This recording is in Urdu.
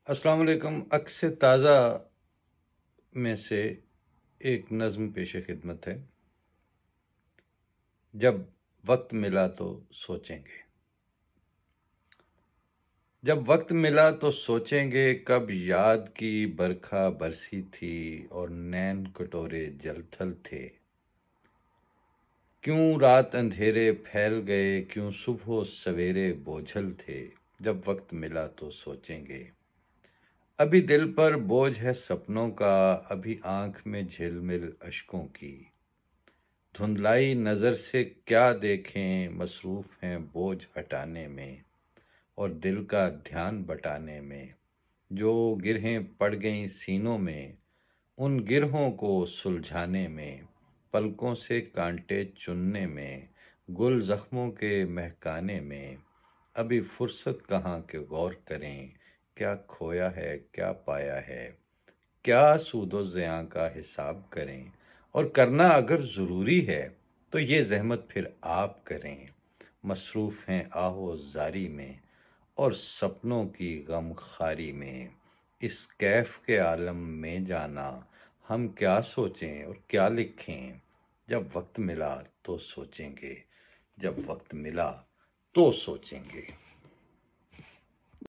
السلام علیکم۔ عکس تازہ میں سے ایک نظم پیش خدمت ہے۔ جب وقت ملا تو سوچیں گے، جب وقت ملا تو سوچیں گے، کب یاد کی برکھا برسی تھی اور نین کٹورے جل تھل تھے۔ کیوں رات اندھیرے پھیل گئے، کیوں صبح و سویرے بوجھل تھے۔ جب وقت ملا تو سوچیں گے۔ ابھی دل پر بوجھ ہے سپنوں کا، ابھی آنکھ میں جھل مل اشکوں کی۔ دھندلائی نظر سے کیا دیکھیں، مصروف ہیں بوجھ ہٹانے میں اور دل کا دھیان بٹانے میں۔ جو گرہیں پڑ گئیں سینوں میں، ان گرہوں کو سلجھانے میں۔ پلکوں سے کانٹے چننے میں، گل زخموں کے مہکانے میں۔ ابھی فرصت کہاں کہ غور کریں، کیا کھویا ہے کیا پایا ہے۔ کیا سود و زیاں کا حساب کریں، اور کرنا اگر ضروری ہے تو یہ زحمت پھر آپ کریں۔ مصروف ہیں آہ و زاری میں اور سپنوں کی غم خواری میں۔ اس کیف کے عالم میں جانا، ہم کیا سوچیں اور کیا لکھیں۔ جب وقت ملا تو سوچیں گے، جب وقت ملا تو سوچیں گے۔